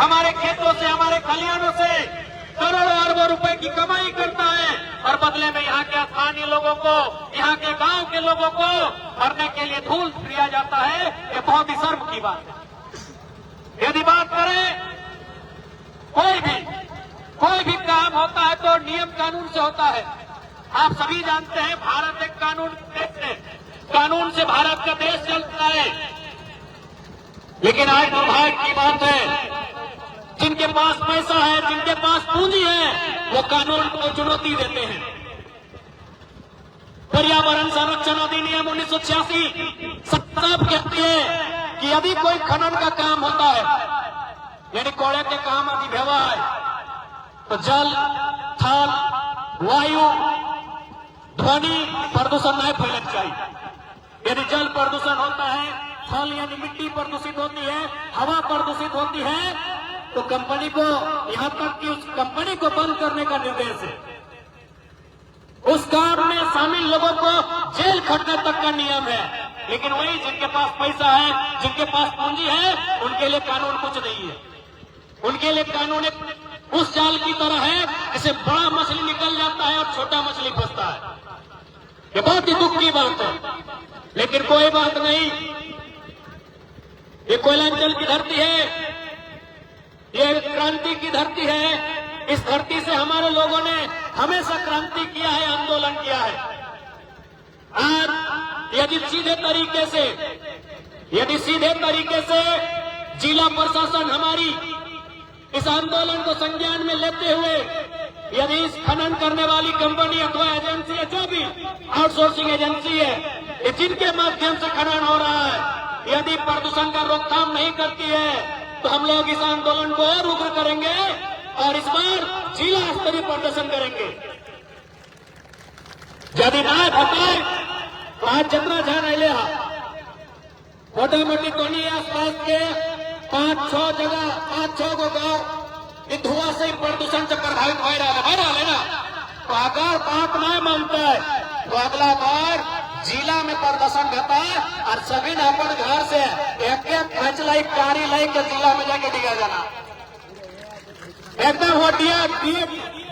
हमारे खेतों से, हमारे खलिहानों से करोड़ों अरबों रुपए की कमाई करता है और बदले में यहाँ के स्थानीय लोगों को, यहाँ के गांव के लोगों को मरने के लिए धूल दिया जाता है। ये बहुत ही शर्म की बात है। यदि बात करें कोई भी काम होता है तो नियम कानून से होता है। आप सभी जानते हैं भारत एक कानून देश है, कानून से भारत का देश चलता है। लेकिन आज दुर्भाग्य की बात है, जिनके पास पैसा है, जिनके पास पूंजी है, वो कानून को चुनौती देते हैं। पर्यावरण संरक्षण अधिनियम 1986 सब कहती है कि यदि कोई खनन का काम होता है, यानी कोयले के काम आदि व्यवहार, तो जल, थल, वायु, ध्वनि प्रदूषण नहीं फैलना चाहिए। यदि जल प्रदूषण होता है, थल यानी मिट्टी प्रदूषित होती है, हवा प्रदूषित होती है, तो कंपनी को, यहां तक कि उस कंपनी को बंद करने का निर्देश है। उस काम में शामिल लोगों को जेल खटने तक का नियम है। लेकिन वही जिनके पास पैसा है, जिनके पास पूंजी है, उनके लिए कानून कुछ नहीं है। उनके लिए कानून एक उस जाल की तरह है जिसे बड़ा मछली निकल जाता है और छोटा मछली फंसता है। ये बहुत ही दुख की बात है, लेकिन कोई बात नहीं। ये कोयलांचल की धरती है, ये क्रांति की धरती है। इस धरती से हमारे लोगों ने हमेशा क्रांति किया है, आंदोलन किया है। आज यदि सीधे तरीके से जिला प्रशासन हमारी इस आंदोलन को संज्ञान में लेते हुए यदि इस खनन करने वाली कंपनी अथवा एजेंसी है, जो भी आउटसोर्सिंग एजेंसी है, जिनके माध्यम से खनन हो रहा है, यदि प्रदूषण का रोकथाम नहीं करती है, तो हम लोग इस आंदोलन को और उग्र करेंगे और इस बार जिला स्तरीय प्रदर्शन करेंगे। यदि बात बताए तो आज जितना जान ले मोटा मोटी टोनी आसपास के 5-6 जगह, 5-6 गो गांव ये धुआं से प्रदूषण से प्रभावित हो रहा है ना। तो अगर बात नहीं मानता है तो अगला बार जिला में प्रदर्शन करता है और सभी ने अपन घर से एक खच लाई कारी लाई के जिला में जाके दिया जाना। एकदम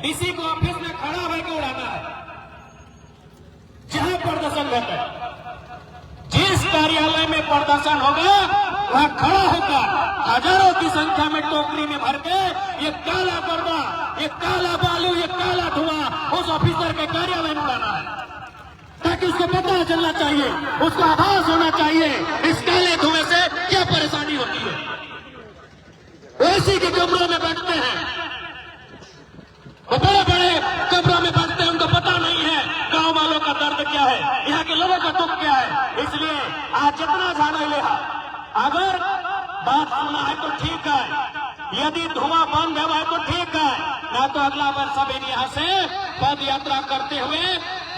डीसी को ऑफिस में खड़ा होकर उड़ाना है जहां प्रदर्शन होता है। जिस कार्यालय में प्रदर्शन होगा वहां खड़ा होकर हजारों की संख्या में टोकरी में भर के ये काला पर्दा, ये काला बालू, ये काला धुआं उस ऑफिसर के कार्यालय में लाना है, ताकि उसको पता चलना चाहिए, उसका आभास होना चाहिए इस काले धुएं से क्या परेशानी होती है। वैसी के कमरों में बैठते हैं, वो बड़े बड़े कमरों में बैठते हैं, उनको पता नहीं है गांव वालों का दर्द क्या है, यहाँ के लोगों का दुख क्या है। इसलिए आज जितना जाना ले, अगर बात सुना है तो ठीक है, यदि धुआं बंद है तो ठीक है, ना तो अगला बार सब यहाँ से पद यात्रा करते हुए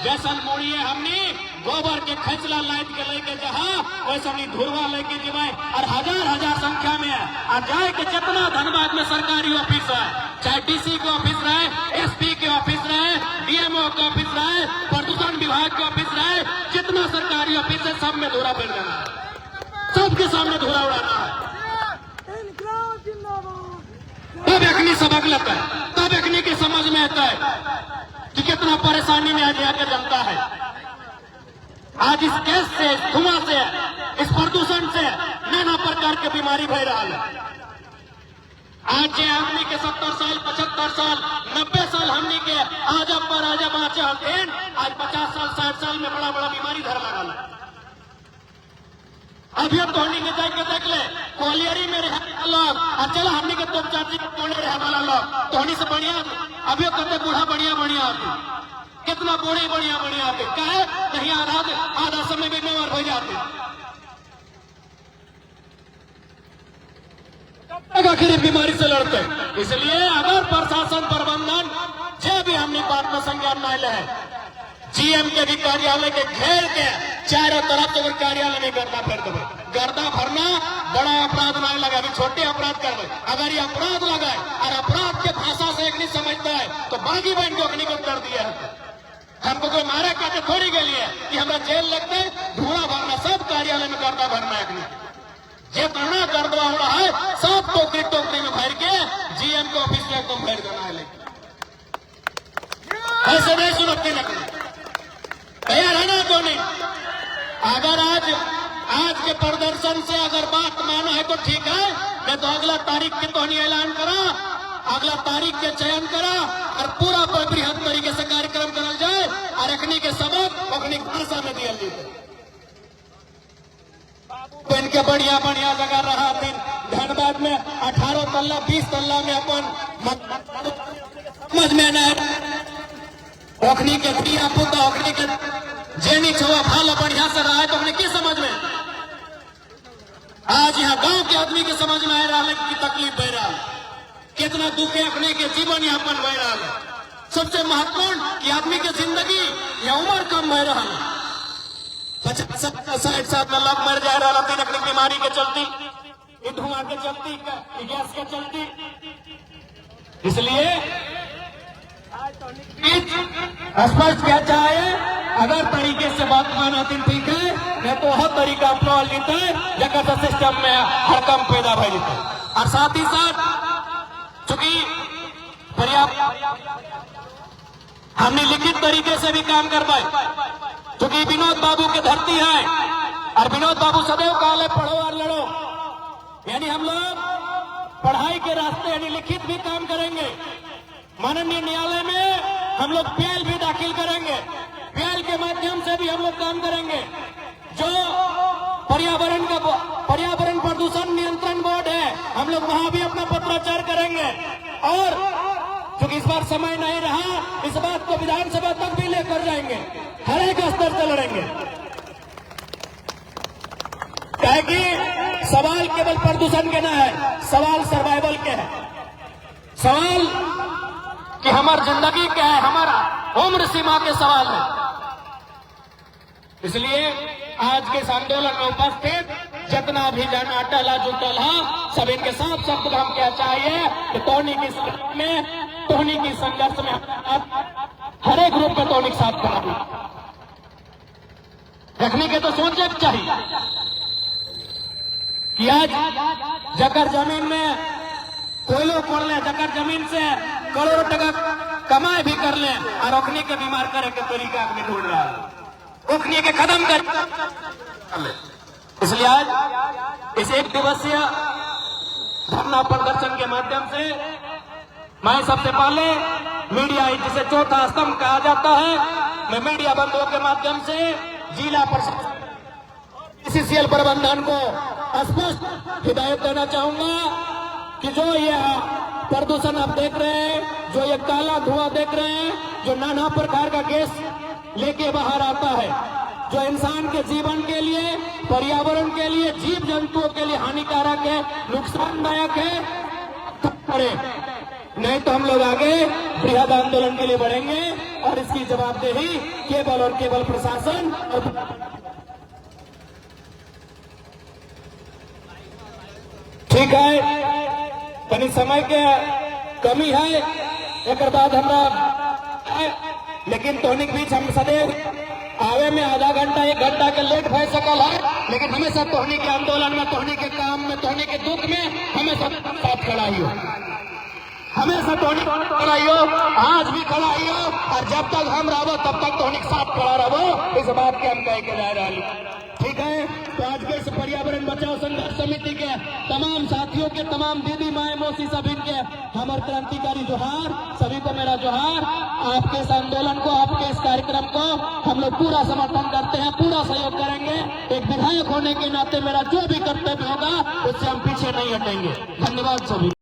जैसन मुड़िए हमने गोबर के खचला लाइट के लेके जहाँ वैसे हमने धुरवा लेके जीवाए और हजार संख्या में और जाए के जितना धनबाद में सरकारी ऑफिस है, चाहे डीसी के ऑफिस रहे, एसपी के ऑफिस रहे, डीएमओ के ऑफिस रहे, प्रदूषण विभाग के ऑफिस रहे, जितना सरकारी ऑफिस है सब में धुरा बैठ जाना है, सबके सामने धुरा उड़ाना है। तब अखनी सबक लगता है, तब अखनी की समझ में आता है कि कितना परेशानी में आज आकर जनता है। आज इस गैस से, इस धुआं से, इस प्रदूषण से नाना प्रकार की बीमारी भय रहा है। आज जे हमने के 70 साल, 75 साल, 90 साल हमने के आजा बाँचे हल्थेन, आज 50 साल, 60 साल में बड़ा बड़ा बीमारी धर लगा है। अभी अब तोहनी के जाके देख ले, कोलियरी में रहने लोग और चलो हमने के तुम चाची कोले रहने वाला लोग तोहनी से बढ़िया, अभी कहते बूढ़ा बढ़िया आते, कितना बढ़िया आते, कहे कहीं आधा समय में बीमार हो जाते। आखिर बीमारी से लड़ते। इसलिए अगर प्रशासन प्रबंधन जो भी हमने बात में संज्ञान न ले, जीएम के भी कार्यालय के घेर के चारों तरफ तो कार्यालय में गर्दा फेर देवे। गर्दा भरना बड़ा अपराध नहीं लगा, अभी छोटे अपराध कर दे। अगर ये अपराध लगाए और अपराध के भाषा से एक नहीं समझता है तो बागी बहन को अपनी कर दिया है। हमको कोई मारा कहते थोड़ी के लिए कि हमारा जेल लगते, धुआं भरना, सब कार्यालय में गर्दा भरना है। जितना गर्दा हो रहा है सब टोकरी में भर के सीएम के ऑफिस में एकदम बैठ जाना है। लेकिन ऐसे नहीं सुनते लगने तैयार है ना तो नहीं। अगर आज के प्रदर्शन से अगर बात माना है तो ठीक है, नहीं तो अगला तारीख के तो नहीं ऐलान करा, अगला तारीख के चयन करा और पूरा बृहद तरीके से कार्यक्रम करल जाए और अखनी के सबक अपनी भाषा में दिया जाए। बन के बढ़िया बढ़िया जगह रहा दिन धनबाद में 18 तल्ला 20 तल्ला में अपन समझ में न ओखनी के दिया पुता ओखनी के जेनी छुआ भाला बढ़िया से रहा है तो अपने की समझ में। आज यहाँ गांव के आदमी के समझ में आ रहा है कि तकलीफ बह रहा है, कितना दुख है अपने के जीवन यापन बह रहा है। सबसे महत्वपूर्ण कि आदमी की जिंदगी या उम्र कम बह रहा है। 50-60 साल में लोग मर जा रहा है नकली बीमारी के चलती, धुआं के चलती, गैस के चलती। इसलिए स्पष्ट क्या चाहे, अगर तरीके से बात माना दिन ठीक है, नहीं तो हर तरीका अपना लेता है जगह से सिस्टम में हड़कम पैदा भर लेता है। और साथ ही साथ चूंकि पर्याप्त हमने लिखित तरीके से भी काम कर पाए, क्योंकि विनोद बाबू की धरती है और विनोद बाबू सदैव काले पढ़ो और लड़ो, यानी हम लोग पढ़ाई के रास्ते यानी लिखित भी काम करेंगे। माननीय न्यायालय में हम लोग पीएल भी दाखिल करेंगे, पीएल के माध्यम से भी हम लोग काम करेंगे। जो पर्यावरण प्रदूषण नियंत्रण बोर्ड है, हम लोग वहां भी अपना पत्राचार करेंगे। और क्योंकि इस बार समय नहीं रहा, इस बात को विधानसभा तक भी लेकर जाएंगे, हर एक स्तर से लड़ेंगे। क्या कि सवाल केवल प्रदूषण के ना है, सवाल सर्वाइवल के है, सवाल कि हमारी जिंदगी क्या है, हमारा उम्र सीमा के सवाल है। इसलिए आज के इस आंदोलन में उपस्थित जितना भी जन अटल है जुटल है, सब इनके साथ शब्द हम क्या चाहिए कि टोनी की संघर्ष में हर एक ग्रुप में टोनी के साथ खड़ा रखने के तो सोचना चाहिए कि आज जकर जमीन में कोयलो खोल ले, जकर जमीन से करोड़ों टका कमाई भी कर ले और ओखनी के बीमार करे के तरीका अपने ढूंढ रहा है, ओखनी के खत्म कर। इसलिए आज इस 1 दिवसीय धरना प्रदर्शन के माध्यम से मैं सबसे पहले मीडिया जिसे चौथा स्तंभ कहा जाता है, मैं मीडिया बंधुओं के माध्यम से जिला प्रशासन बीसीसीएल प्रबंधन को स्पष्ट हिदायत देना चाहूंगा कि जो ये प्रदूषण आप देख रहे हैं, जो ये काला धुआं देख रहे हैं, जो नाना प्रकार का गैस लेके बाहर आता है, जो इंसान के जीवन के लिए, पर्यावरण के लिए, जीव जंतुओं के लिए हानिकारक है, नुकसानदायक है, करे नहीं तो हम लोग आगे बृहद आंदोलन के लिए बढ़ेंगे और इसकी जवाबदेही केवल और केवल प्रशासन और ठीक है। तनी समय के कमी है, एक बाद हमरा लेकिन टोनिक बीच हम सदैव आवे में आधा घंटा 1 घंटा के लेट हो सकल है, लेकिन हमेशा टोनी के आंदोलन में, टोनी के काम में, टोनी के दुख में हमेशा साथ खड़ा ही हो, हमेशा टोनी खड़ा ही हो, आज भी खड़ा ही हो और जब तक हम रहो तब तक टोनी के साथ खड़ा रहो, इस बात के हम कह के जा रहे हैं। ठीक है, तो आज के इस पर्यावरण बचाओ संघर्ष समिति के तमाम साथियों के, तमाम दीदी माए मौसी सभी के हमारे क्रांतिकारी जोहार, सभी को मेरा जोहार। आपके इस आंदोलन को, आपके इस कार्यक्रम को हम लोग पूरा समर्थन करते हैं, पूरा सहयोग करेंगे। एक विधायक होने के नाते मेरा जो भी कर्तव्य होगा उससे हम पीछे नहीं हटेंगे। धन्यवाद सभी।